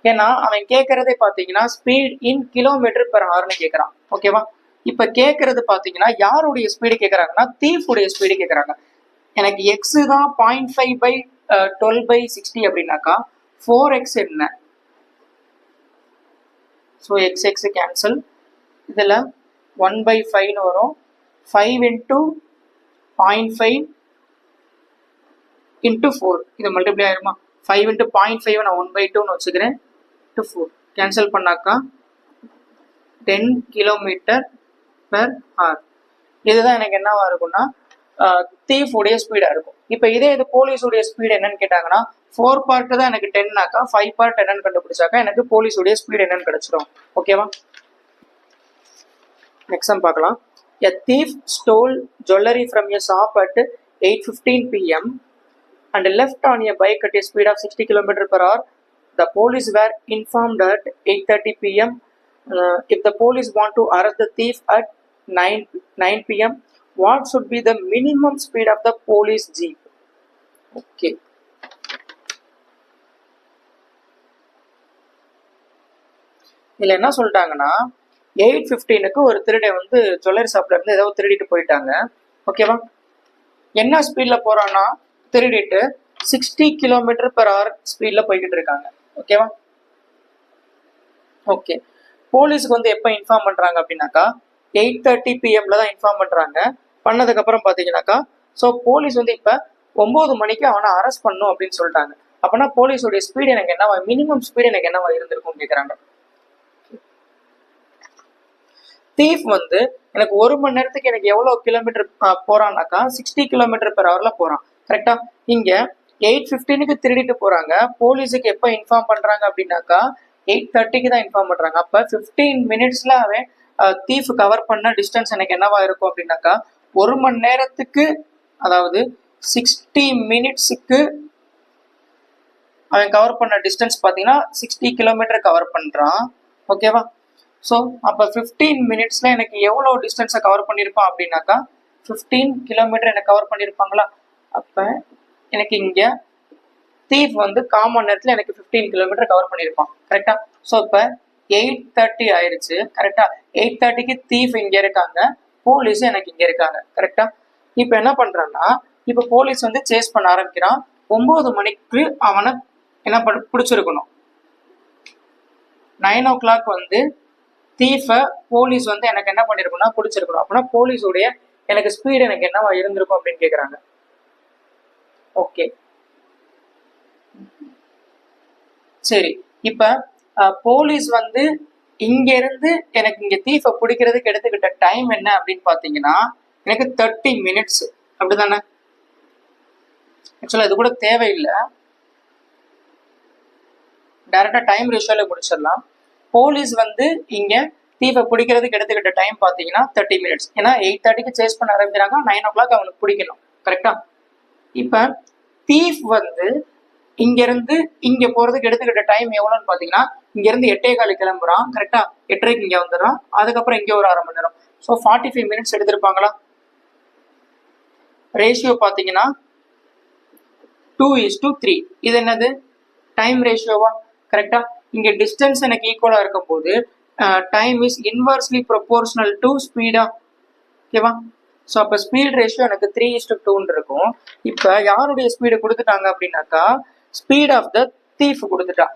Speaker 1: ஏன்னா அவன் கேட்கறதே பாத்தீங்கன்னா ஸ்பீட் இன் km/h கேட்கறான். ஓகேவா? இப்ப கேட்கறது பாத்தீங்கன்னா யாருடைய ஸ்பீடு கேட்கறாங்கன்னா தீஃப் உடைய ஸ்பீடு கேட்கறாங்க. எனக்கு எக்ஸ் தான் 0.5/12/60 அப்படின்னாக்கா 4x என்ன? So X cancel. இதுல 1/5 வரும். 5 × 0.5 × 4 இது மல்டிப்ளை ஆயிருமா? 5 × 0.5 நான் 1/2 வச்சுக்கிறேன். 4 கேன்சல் பண்ணாக்கா 10 km/h. இதுதான் எனக்கு என்னவா இருக்கும்னா தீஃப் உடைய ஸ்பீடா இருக்கும். இப்ப இதே இது போலீஸ் உடைய ஸ்பீடு என்னன்னு கேட்டாங்கன்னா 4 பார்ட் தான் எனக்கு 10னாக்கா 5 பார்ட் என்னன்னு கண்டுபிடிச்சாக்கா எனக்கு போலீஸ் உடைய ஸ்பீடு என்னன்னு கிடைச்சிடும். ஓகேவா? நெக்ஸ்ட் சம் பார்க்கலாம். A thief stole jewelry from a shop at 8:15 p.m. and left on a bike at a speed of 60 km per hour. The police were informed at 8:30 p.m. If the police want to arrest the thief at 9 p.m., what should be the minimum speed of the police jeep? Okay. இதில் என்ன சொல்லிட்டாங்கன்னா 8:15க்கு ஒரு திருடை வந்து jewellery ஷாப்ல இருந்து ஏதோ திருடிட்டு போயிட்டாங்க. ஓகேவா? என்ன ஸ்பீட்ல போறான்னா திருடிட்டு 60 km/h ஸ்பீட்ல போய்கிட்டு இருக்காங்க. ஓகேவா? ஓகே. போலீஸுக்கு வந்து எப்போ இன்ஃபார்ம் பண்றாங்க அப்படின்னாக்கா 8:30 p.m. தான் இன்ஃபார்ம் பண்றாங்க. பண்ணதுக்கு அப்புறம் பாத்தீங்கன்னாக்கா ஸோ போலீஸ் வந்து இப்ப 9 மணிக்கு அவனை அரெஸ்ட் பண்ணும் அப்படின்னு சொல்லிட்டாங்க. அப்பனா போலீஸோடைய ஸ்பீடு எனக்கு என்னவா, மினிமம் ஸ்பீடு எனக்கு என்னவா இருந்திருக்கும் கேட்குறாங்க. தீஃப் வந்து எனக்கு 1 மணி நேரத்துக்கு எனக்கு எவ்வளவு கிலோமீட்டர் போறான்னாக்கா 60 km/h போறான். கரெக்டா? இங்க 8:15க்கு திருடிட்டு போறாங்க. போலீஸுக்கு எப்ப இன்ஃபார்ம் பண்றாங்க அப்படின்னாக்கா 8:30க்கு தான் இன்ஃபார்ம் பண்றாங்க. அப்ப 15 மினிட்ஸ்ல அவன் தீஃப் கவர் பண்ண டிஸ்டன்ஸ் எனக்கு என்னவா இருக்கும் அப்படின்னாக்கா 1 மணி நேரத்துக்கு, அதாவது 60 மினிட்ஸுக்கு அவன் கவர் பண்ண டிஸ்டன்ஸ் பாத்தீங்கன்னா 60 km கவர் பண்றான். ஓகேவா? ஸோ அப்போ 15 மினிட்ஸ்ல எனக்கு எவ்வளோ டிஸ்டன்ஸை கவர் பண்ணியிருப்பான் அப்படின்னாக்கா 15 km எனக்கு கவர் பண்ணியிருப்பாங்களா? அப்போ எனக்கு இங்கே தீஃப் வந்து காமன் நேரத்தில் எனக்கு 15 km கவர் பண்ணியிருப்பான். கரெக்டா? ஸோ இப்போ 8:30 ஆயிடுச்சு. கரெக்டா? 8:30க்கு தீஃப் இங்கே இருக்காங்க, போலீஸ் எனக்கு இங்கே இருக்காங்க. கரெக்டா? இப்போ என்ன பண்ணுறான்னா இப்போ போலீஸ் வந்து சேஸ் பண்ண ஆரம்பிக்கிறான். 9 மணிக்கு அவனை என்ன பிடிச்சிருக்கணும். 9 o'clock வந்து தீஃபை போலீஸ் வந்து எனக்கு என்ன பண்ணிருக்கணும்னா பிடிச்சிருக்கணும். அப்படின்னா போலீஸுடைய எனக்கு ஸ்பீடு எனக்கு என்னவா இருந்திருக்கும் அப்படின்னு கேட்குறாங்க. ஓகே, சரி. இப்ப போலீஸ் வந்து இங்க இருந்து எனக்கு இங்க தீஃபை பிடிக்கிறதுக்கு எடுத்துக்கிட்ட டைம் என்ன அப்படின்னு பாத்தீங்கன்னா எனக்கு 30 minutes. அப்படிதானே? ஆக்சுவலா இது கூட தேவையில்லை, டைரக்டா டைம் ரேஷியோல முடிச்சிடலாம். போலீஸ் வந்து இங்க தீஃபை பிடிக்கிறதுக்கு எடுத்துக்கிட்ட டைம் பாத்தீங்கன்னா 30 minutes. ஏன்னா 8:30க்கு சேஸ் பண்ண ஆரம்பிக்கிறாங்க, 9 o'clock அவனுக்கு பிடிக்கணும். கரெக்டா? இப்ப தீஃப் வந்து இங்க இருந்து இங்க போறதுக்கு எடுத்துக்கிட்ட டைம் எவ்வளவுன்னு பாத்தீங்கன்னா இங்க இருந்து 8:15 கிளம்புறான். கரெக்டா? 8:30க்கு இங்க வந்துடுறான். அதுக்கப்புறம் இங்க ஒரு 1/2 மணி நேரம். So 45 minutes எடுத்திருப்பாங்களா? ரேஷியோ பாத்தீங்கன்னா 2:3. இது என்னது? டைம் ரேஷியோவா? கரெக்டா? இங்க டிஸ்டன்ஸ் எனக்கு ஈக்குவலா இருக்கும் போது time is inversely proportional to speedo. ஓகேவா? ஸோ அப்போ ஸ்பீட் ரேஷியோ எனக்கு 3:2 இருக்கும். இப்போ யாருடைய ஸ்பீடு கொடுத்துட்டாங்க அப்படின்னாக்கா ஸ்பீட் ஆஃப் த தீஃப் கொடுத்துட்டா.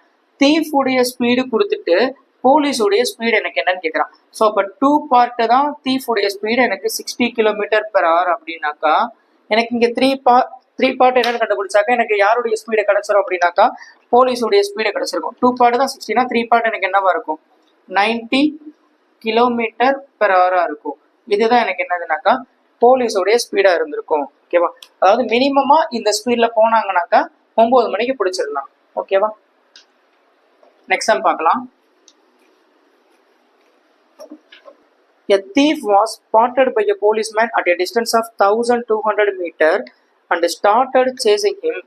Speaker 1: தீஃப் உடைய ஸ்பீடு கொடுத்துட்டு போலீஸுடைய ஸ்பீடு எனக்கு என்னன்னு கேட்குறான். ஸோ அப்போ 2 பார்ட் தான் தீஃப் உடைய ஸ்பீடு எனக்கு 60 km/h அப்படின்னாக்கா எனக்கு இங்கே 3 பார்ட் என்னன்னு கண்டுபிடிச்சாக்கா எனக்கு யாருடைய ஸ்பீடு கிடைச்சிரும் அப்படின்னாக்கா போலீஸுடைய ஸ்பீடு கிடைச்சிருக்கும். 2 பார்ட் தான் 60னா 3 பார்ட் எனக்கு என்னவா இருக்கும்? 90 km/h இருக்கும். இதுதான் எனக்கு என்னதுனாக்கா போலீஸோடைய ஸ்பீடா இருந்திருக்கும். ஓகேவா? அதாவது மினிமமா இந்த ஸ்பீட்ல போனாங்கன்னாக்கா 9 மணிக்கு பிடிச்சிடலாம். ஓகேவா? நெக்ஸ்ட் டைம் பார்க்கலாம். A thief was spotted by a policeman at a distance of 1200 meters and started chasing him.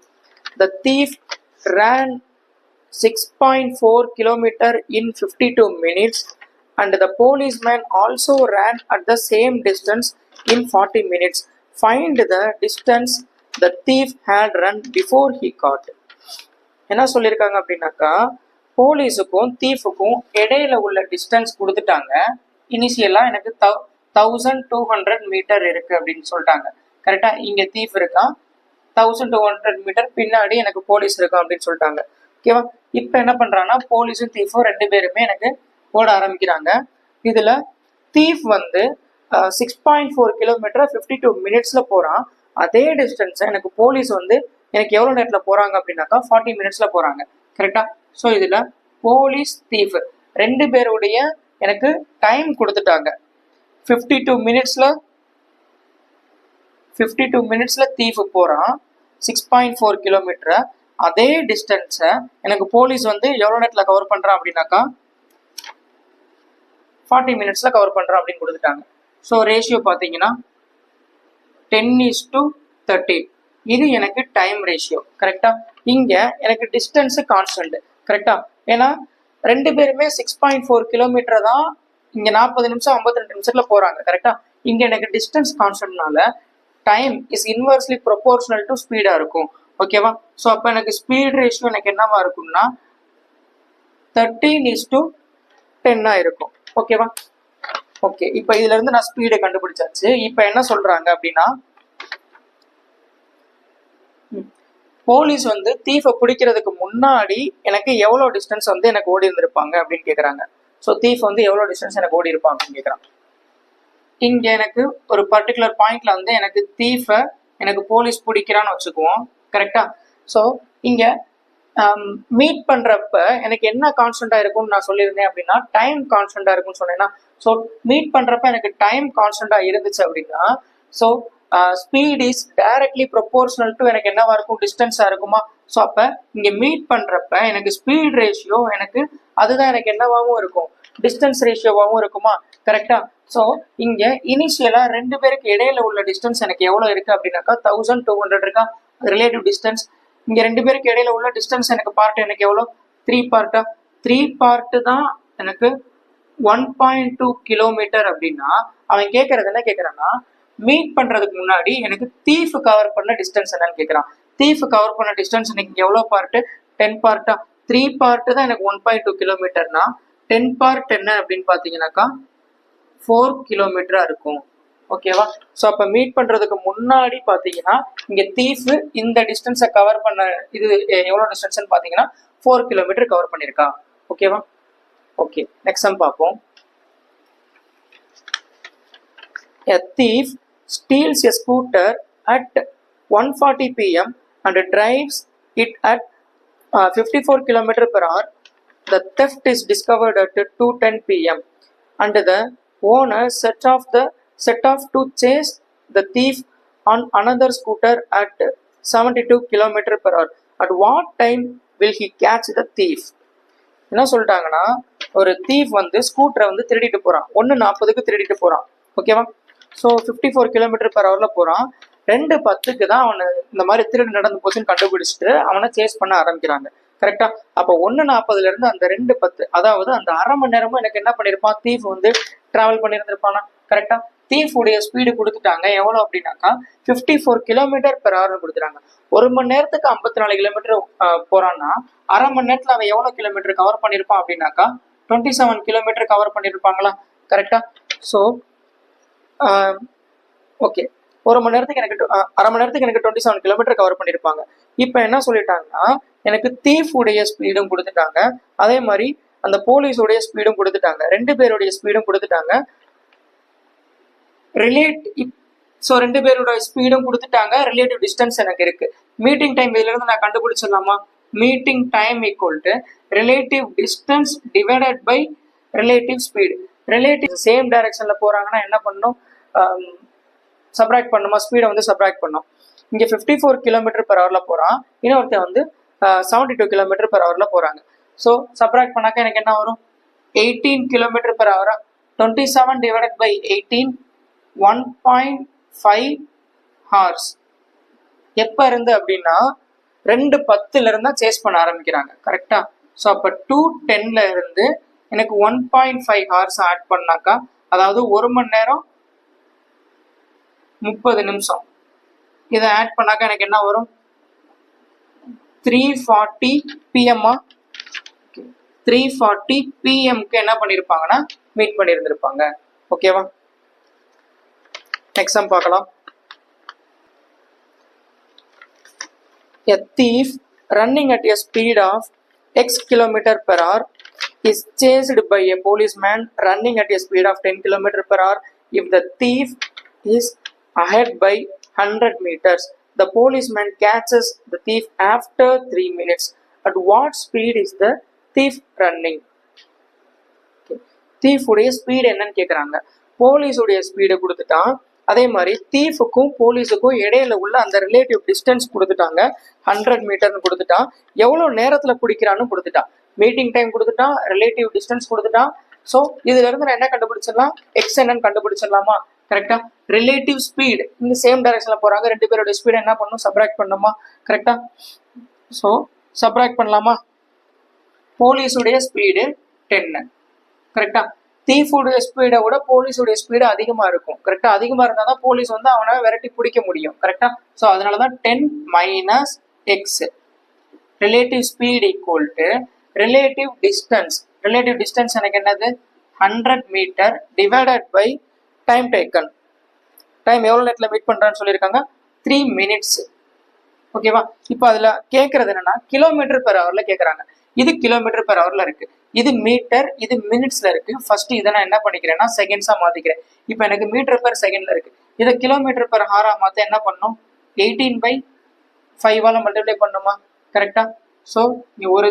Speaker 1: The thief ran 6.4 km in 52 minutes and the policeman also ran at the same distance in 40 minutes. Find the distance the thief had run before he caught. என்ன சொல்லியிருக்காங்க அப்படின்னாக்கா போலீஸுக்கும் தீஃபுக்கும் இடையில உள்ள distance கொடுத்துட்டாங்க. இனிஷியலா எனக்கு 1200 metre இருக்கு அப்படின்னு சொல்லிட்டாங்க. கரெக்டா? இங்க தீஃப் இருக்கா, 1200 மீட்டர் பின்னாடி எனக்கு போலீஸ் இருக்கும் அப்படின்னு சொல்லிட்டாங்க. ஓகேவா? இப்ப என்ன பண்றாங்கன்னா போலீஸும் தீஃபும் 2 பேருமே எனக்கு ஓட ஆரம்பிக்கிறாங்க. இதுல தீஃப் வந்து 6.4 km 52 minutesல போறான். அதே டிஸ்டன்ஸ் எனக்கு போலீஸ் வந்து எனக்கு எவ்வளவு நேரத்துல போறாங்க அப்படின்னாக்கா 40 minutesல போறாங்க. கரெக்டா? ஸோ இதுல போலீஸ் தீஃப் 2 பேருடைய எனக்கு டைம் கொடுத்துட்டாங்க. 52 மினிட்ஸ்ல தீஃப் போறான் 6.4 km. அதே டிஸ்டன்ஸை எனக்கு போலீஸ் வந்து எவ்வளவு நேரத்துல கவர் பண்றான் அப்படின்னாக்கா 40 minutesல கவர் பண்றான் அப்படின்னு கொடுத்துட்டாங்க. ஸோ ரேஷியோ பார்த்தீங்கன்னா 10:3 13. இது எனக்கு டைம் ரேஷியோ. கரெக்டா? இங்க எனக்கு டிஸ்டன்ஸ் கான்ஸ்டன்ட். கரெக்டா? ஏன்னா ரெண்டு பேருமே 6.4 கிலோமீட்டர் தான் இங்க 40 நிமிஷம் 52 நிமிஷத்துல போறாங்க. கரெக்டா? இங்க எனக்கு டிஸ்டன்ஸ் கான்ஸ்டன்ட்னால time is inversely proportional to ஸ்பீடா இருக்கும். ஓகேவா? ஸோ அப்போ எனக்கு ஸ்பீட் ரேஷியோ எனக்கு என்னவா இருக்கும்னா 13:10 இருக்கும். ஓகேவா? ஓகே, இப்போ இதுல இருந்து நான் ஸ்பீடை கண்டுபிடிச்சாச்சு. இப்போ என்ன சொல்றாங்க அப்படின்னா, போலீஸ் வந்து தீஃபை பிடிக்கிறதுக்கு முன்னாடி எனக்கு எவ்வளோ டிஸ்டன்ஸ் வந்து எனக்கு ஓடி இருந்திருப்பாங்க அப்படின்னு கேட்குறாங்க. ஸோ தீஃப் வந்து எவ்வளோ டிஸ்டன்ஸ் எனக்கு ஓடி இருப்பாங்க அப்படின்னு கேட்குறாங்க. இங்கே எனக்கு ஒரு பர்டிகுலர் பாயிண்ட்ல வந்து எனக்கு தீஃபை எனக்கு போலீஸ் பிடிக்கிறான்னு வச்சுக்குவோம். கரெக்டா? ஸோ இங்கே மீட் பண்றப்ப எனக்கு என்ன கான்ஸ்டன்டா இருக்கும்னு நான் சொல்லியிருந்தேன் அப்படின்னா டைம் கான்ஸ்டன்டா இருக்கும்னு சொன்னேன்னா, ஸோ மீட் பண்றப்ப எனக்கு டைம் கான்ஸ்டன்டா இருந்துச்சு அப்படின்னா, so speed is directly proportional to எனக்கு என்னவா இருக்கும், டிஸ்டன்ஸா இருக்குமா. ஸோ அப்ப இங்க மீட் பண்றப்ப எனக்கு ஸ்பீட் ரேஷியோ எனக்கு அதுதான் எனக்கு என்னவாகவும் இருக்கும், டிஸ்டன்ஸ் ரேஷியோவாகவும் இருக்குமா. கரெக்டா? ஸோ இங்க இனிஷியலா ரெண்டு பேருக்கு இடையில உள்ள டிஸ்டன்ஸ் எனக்கு எவ்வளவு இருக்கு அப்படின்னாக்கா 1200 இருக்கா ரிலேட்டிவ் டிஸ்டன்ஸ். இங்க ரெண்டு பேருக்கு இடையில உள்ள டிஸ்டன்ஸ் எனக்கு பார்ட் எனக்கு எவ்வளோ, 3 பார்ட்டா. 3 பார்ட் தான் எனக்கு 1.2 கிலோமீட்டர். அப்படின்னா அவன் கேட்கறது என்ன கேட்கறான்னா, மீட் பண்றதுக்கு முன்னாடி எனக்கு தீஃப் கவர் பண்ண டிஸ்டன்ஸ் என்னன்னு கேட்கறான். தீஃப் கவர் பண்ண டிஸ்டன்ஸ் எனக்கு எவ்வளோ பார்ட், 10 பார்ட்டா. 3 பார்ட் தான் எனக்கு 1.2 கிலோமீட்டர்னா 10 பார்ட் என்ன அப்படின்னு பாத்தீங்கன்னாக்கா 4 கிலோமீட்டரா இருக்கும். ஓகேவா? ஸோ அப்போ மீட் பண்றதுக்கு முன்னாடி பார்த்தீங்கன்னா இங்க தீஃப் இந்த டிஸ்டன்ஸை கவர் பண்ண இது எவ்வளோ டிஸ்டன்ஸ்னு பார்த்தீங்கன்னா 4 கிலோமீட்டர் கவர் பண்ணியிருக்கா. ஓகேவா? ஓகே, நெக்ஸ்ட் சம் பார்ப்போம். A thief steals a scooter at 1:40 p.m. and drives it at 54 km/h. The theft is discovered at 2:10 p.m. and the owner set off to chase the thief on another scooter at 72 km/h. At what time will he catch the thief? என்ன சொல்லிட்டாங்கன்னா, ஒரு thief வந்து ஸ்கூட்டரை வந்து திருடிட்டு போறான். 1:40க்கு திருடிட்டு போறான். ஓகேவா? ஸோ 54 km/h போறான். 2:10க்கு தான் அவனை இந்த மாதிரி திருடு நடந்து போச்சுன்னு கண்டுபிடிச்சிட்டு அவனை சேஸ் பண்ண ஆரம்பிக்கிறாங்க. கரெக்டா? அப்போ 1:40ல இருந்து அந்த 2:10, அதாவது அந்த அரை மணி நேரமும் எனக்கு என்ன பண்ணிருப்பான், தீஃப் வந்து டிராவல் பண்ணியிருந்திருப்பானா. கரெக்டா? தீஃப் உடைய ஸ்பீடு கொடுத்துட்டாங்க எவ்வளோ அப்படின்னாக்கா 54 km/h கொடுத்துட்டாங்க. ஒரு மணி நேரத்துக்கு 54 கிலோமீட்டர் போறான்னா அரை மணி நேரத்துல அவன் எவ்வளவு கிலோமீட்டர் கவர் பண்ணிருப்பான் அப்படின்னாக்கா 27 கிலோமீட்டர் கவர் பண்ணிருப்பாங்களா. கரெக்டா? ஸோ ஓகே, ஒரு மணி நேரத்துக்கு எனக்கு அரை மணி நேரத்துக்கு எனக்கு 27 கிலோமீட்டர் கவர் பண்ணிருப்பாங்க. இப்போ என்ன சொல்லிட்டாங்கன்னா, எனக்கு தீஃப் உடைய ஸ்பீடும் கொடுத்துட்டாங்க, அதே மாதிரி அந்த போலீஸுடைய ஸ்பீடும் கொடுத்துட்டாங்க, ரெண்டு பேருடைய ஸ்பீடும் கொடுத்துட்டாங்க. ஸோ ரெண்டு பேரோட ஸ்பீடும் கொடுத்துட்டாங்க. ரிலேட்டிவ் டிஸ்டன்ஸ் எனக்கு இருக்கு. மீட்டிங் டைம் இதுல இருந்து நான் கண்டுபிடிச்சிடலாமா. Meeting time equal to relative distance divided by relative speed. Relative same டைரக்ஷன்ல போறாங்கன்னா என்ன பண்ணணும், சப்ராக்ட் பண்ணுமா, ஸ்பீடை வந்து சப்ராக்ட் பண்ணும். இங்க 54 km/h போறான், இன்னொருத்தன் வந்து 72 km/h போறாங்க. ஸோ சப்ராக்ட் பண்ணாக்க எனக்கு என்ன வரும், 18 km/h. 27 divided by 18, 1.5 hours. எப்ப இருந்து அப்படின்னா 2:10ல இருந்தா சேஸ் பண்ண ஆரம்பிக்கிறாங்க. கரெக்டா? ஸோ அப்ப 2:10ல இருந்து எனக்கு 1.5 hours ஆட் பண்ணாக்கா, அதாவது ஒரு மணி நேரம் 30 நிமிஷம். இதை ஆட் பண்ணாக்கா எனக்கு என்ன வரும், 3:40 PM. 3:40 PM-க்கு என்ன பண்ணிருப்பாங்கன்னா மீட் பண்ணியிருந்திருப்பாங்க. ஓகேவா? நெக்ஸ்ட் சம் பார்க்கலாம். A thief running at a speed of x km/h is chased by a policeman running at a speed of 10 km/h. If the thief is ahead by 100 meters, the policeman catches the thief after 3 minutes. At what speed is the thief running? thief உடைய speed என்னன்னு கேட்குறாங்க. Police உடைய speed கொடுத்துட்டான், அதே மாதிரி தீஃபுக்கும் போலீஸுக்கும் இடையில உள்ள அந்த ரிலேட்டிவ் டிஸ்டன்ஸ் கொடுத்துட்டாங்க, 100 மீட்டர்னு கொடுத்துட்டான். எவ்வளோ நேரத்தில் பிடிக்கிறான்னு கொடுத்துட்டான், மீட்டிங் டைம் கொடுத்துட்டான், ரிலேட்டிவ் டிஸ்டன்ஸ் கொடுத்துட்டான். ஸோ இதுல இருந்து நான் என்ன கண்டுபிடிச்சிடலாம், எக்ஸ் என்னன்னு கண்டுபிடிச்சிடலாமா. கரெக்டா? ரிலேட்டிவ் ஸ்பீடு இந்த சேம் டைரக்ஷன்ல போறாங்க, ரெண்டு பேரோட ஸ்பீடை என்ன பண்ணணும், சப்ராக்ட் பண்ணுமா? கரெக்டா? ஸோ சப்ராக்ட் பண்ணலாமா? போலீஸுடைய ஸ்பீடு 10, கரெக்டா? தீஃபுடைய ஸ்பீடை விட போலீஸுடைய ஸ்பீடு அதிகமா இருக்கும், கரெக்டா? அதிகமா இருந்தால் தான் போலீஸ் வந்து அவனை விரட்டி பிடிக்க முடியும், கரெக்டா? ஸோ அதனால தான் 10 minus X relative speed equal to relative distance. Relative distance எனக்கு என்னது, 100 metre divided by time taken. Time எவ்வளோ நேரத்தில் வெயிட் பண்ணுறான்னு சொல்லியிருக்காங்க, 3 மினிட்ஸ். ஓகேவா? இப்போ அதில் கேட்கறது என்னன்னா கிலோமீட்டர் பெர் ஹவரில் கேட்குறாங்க. இது கிலோமீட்டர் பெர் ஹவரில் இருக்கு, இது மீட்டர், இது மினிட்ஸ்ல இருக்கு. ஃபர்ஸ்ட் இதை நான் என்ன பண்ணிக்கிறேன்னா செகண்ட்ஸா மாத்திக்கிறேன். இப்போ எனக்கு மீட்டர் பெர் செகண்ட்ல இருக்கு, இதை கிலோமீட்டர் பெர் ஹாரா மாத்த என்ன பண்ணும், 18/5 மல்டிப்ளை பண்ணுமா? கரெக்டா? ஸோ ஒரு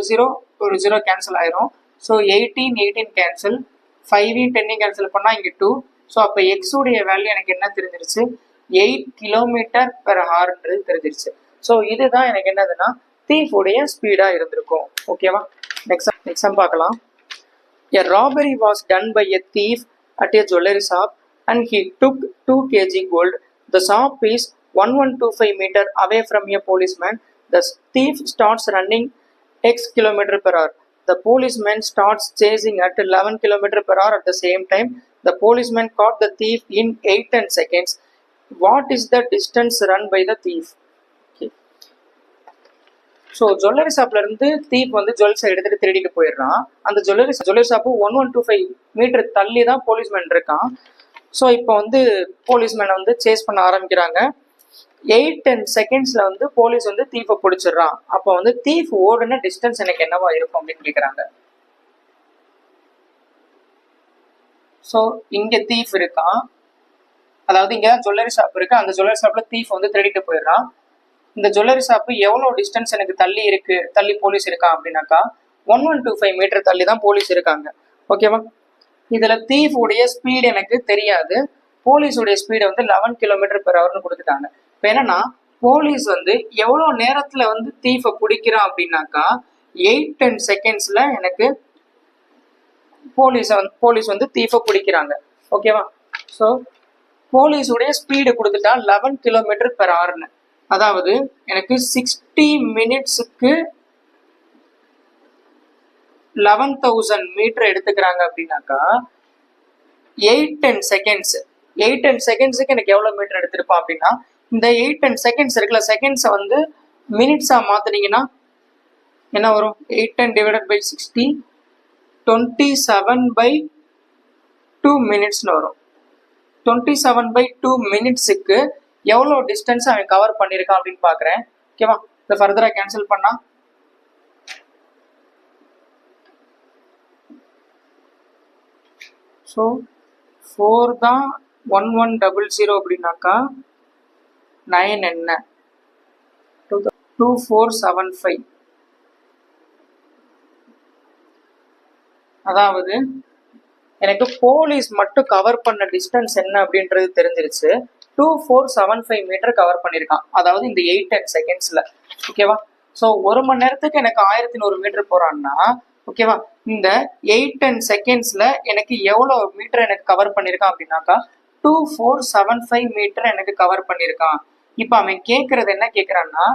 Speaker 1: ஜீரோ கேன்சல் ஆயிரும். ஸோ 18 கேன்சல், 5 10 கேன்சல் பண்ணா இங்க 2. ஸோ அப்போ எக்ஸ் உடைய வேல்யூ எனக்கு என்ன தெரிஞ்சிருச்சு, 8 கிலோமீட்டர் பெர் ஹார்ன்றது தெரிஞ்சிருச்சு. ஸோ இதுதான் எனக்கு என்னதுன்னா தீஃப் உடைய ஸ்பீடா இருந்திருக்கும். ஓகேவா? நெக்ஸ்ட் பார்க்கலாம். A robbery was done by a thief at a jewelry shop and he took 2 kg gold. The shop is 1125 meter away from a policeman. The thief starts running x kilometer per hour. The policeman starts chasing at 11 kilometer per hour at the same time. The policeman caught the thief in 8 seconds. What is the distance run by the thief? So jewellery ஷாப்ல இருந்து தீப் வந்து ஜுவல்ஸை எடுத்துட்டு திருடிட்டு போயிடுறான். அந்த jewellery shop 1125 metre தள்ளி தான் policeman இருக்கான். ஸோ இப்போ வந்து போலீஸ்மேனை வந்து சேஸ் பண்ண ஆரம்பிக்கிறாங்க. 8-10 செகண்ட்ஸ்ல வந்து போலீஸ் வந்து தீஃபை பிடிச்சிடுறான். அப்போ வந்து தீஃப் ஓடுன டிஸ்டன்ஸ் எனக்கு என்னவா இருக்கும் அப்படின்னு கேட்குறாங்க. ஸோ இங்க தீஃப் இருக்கான், அதாவது இங்கதான் ஜுவல்லரி ஷாப் இருக்கு, அந்த ஜுவல்லரி ஷாப்ல தீஃப் வந்து திருடிட்டு போயிடுறான். இந்த ஜுவல்லரி ஷாப்பு எவ்வளோ டிஸ்டன்ஸ் எனக்கு தள்ளி போலீஸ் இருக்கான் அப்படின்னாக்கா 1125 மீட்டர் தள்ளி தான் போலீஸ் இருக்காங்க. ஓகேவா? இதுல தீஃப் உடைய ஸ்பீடு எனக்கு தெரியாது, போலீஸுடைய ஸ்பீடு வந்து 11 கிலோமீட்டர் பெர் ஹவர்னு கொடுத்துட்டாங்க. இப்போ என்னன்னா போலீஸ் வந்து எவ்வளோ நேரத்துல வந்து தீஃபை பிடிக்கிறான் அப்படின்னாக்கா 8-10 செகண்ட்ஸ்ல எனக்கு போலீஸ் வந்து தீஃபை பிடிக்கிறாங்க. ஓகேவா? ஸோ போலீஸுடைய ஸ்பீடு கொடுத்துட்டா 11 கிலோமீட்டர் பெர் ஹவர்னு, அதாவது எனக்கு 60 மினிட்ஸுக்கு 11,000 மீட்டர் எடுத்துக்கிறாங்க அப்படின்னாக்கா 8-10 செகண்ட்ஸுக்கு எனக்கு எவ்வளவு மீட்டர் எடுத்திருப்பான் அப்படின்னா, இந்த 8-10 செகண்ட்ஸ் இருக்குல்ல, செகண்ட்ஸை வந்து மினிட்ஸா மாத்தினீங்கன்னா என்ன வரும், 8-10 டிவைடட் பை 60 27/2 மினிட்ஸ்னு வரும். 27/2 மினிட்ஸுக்கு எவ்வளோ டிஸ்டன்ஸ் அவன் கவர் பண்ணியிருக்கான் அப்படின்னு பார்க்குறேன். ஓகேவா? இதை ஃபர்தராக கேன்சல் பண்ணா ஸோ 4 தான் 1100 அப்படின்னாக்கா 9 என்ன 2475. அதாவது எனக்கு போலீஸ் மட்டும் கவர் பண்ண டிஸ்டன்ஸ் என்ன அப்படின்றது தெரிஞ்சிருச்சு. 2475 மீட்டர் கவர் பண்ணியிருக்கான், அதாவது இந்த 8-10 செகண்ட்ஸ்ல. ஓகேவா? ஸோ ஒரு மணி நேரத்துக்கு எனக்கு 1100 மீட்டர் போறான்னா, ஓகேவா, இந்த 8-10 செகண்ட்ஸ்ல எனக்கு எவ்வளவு மீட்டர் எனக்கு கவர் பண்ணியிருக்கான் அப்படின்னாக்கா 2475 மீட்டர் எனக்கு கவர் பண்ணியிருக்கான். இப்போ அவன் கேட்கறது என்ன கேட்கறான்னா,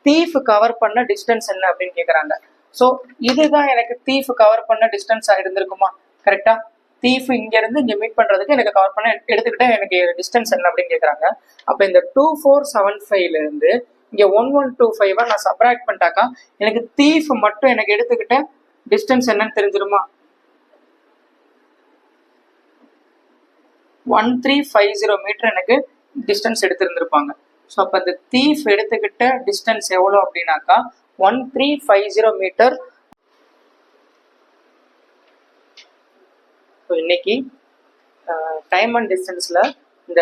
Speaker 1: தீஃப் கவர் பண்ண டிஸ்டன்ஸ் என்ன அப்படின்னு கேட்கறாங்க. ஸோ இதுதான் எனக்கு தீஃப் கவர் பண்ண டிஸ்டன்ஸா இருந்திருக்குமா? கரெக்டா? தீஃப் இங்க இருந்து இங்க மீட் பண்றதுக்கு எனக்கு கவர் பண்ண எடுத்துக்கிட்டா எனக்கு டிஸ்டன்ஸ் என்ன அப்படின்னு கேட்கறாங்க. அப்ப இந்த 2475ல இருந்து இங்க 1125 நான் சப்ராக்ட் பண்ணிட்டாக்கா எனக்கு தீஃப் மட்டும் எனக்கு எடுத்துக்கிட்ட டிஸ்டன்ஸ் என்னன்னு தெரிஞ்சிருமா? 1350 மீட்டர் எனக்கு டிஸ்டன்ஸ் எடுத்திருந்திருப்பாங்க. ஸோ அப்ப இந்த தீஃப் எடுத்துக்கிட்ட டிஸ்டன்ஸ் எவ்வளோ அப்படின்னாக்கா 1350 மீட்டர். இன்னைக்கு டைம் அண்ட் டிஸ்டன்ஸ்ல இந்த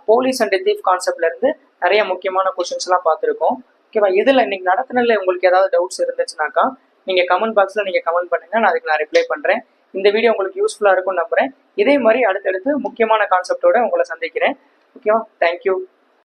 Speaker 1: போலீஸ் அண்ட் தீஃப் கான்செப்ட்ல இருந்து நிறைய முக்கியமான கொஸ்டின்ஸ் எல்லாம் பார்த்துருக்கோம். ஓகேவா? இதுல இன்னைக்கு நடத்தினதுல உங்களுக்கு ஏதாவது டவுட்ஸ் இருந்துச்சுனாக்கா நீங்க கமெண்ட் பாக்ஸ்ல நீங்க கமெண்ட் பண்ணுங்க, நான் அதுக்கு நான் ரிப்ளை பண்றேன். இந்த வீடியோ உங்களுக்கு யூஸ்ஃபுல்லா இருக்கும்னு நம்புறேன். இதே மாதிரி அடுத்தடுத்து முக்கியமான கான்செப்டோட உங்களை சந்திக்கிறேன். ஓகேவா? தேங்க்யூ.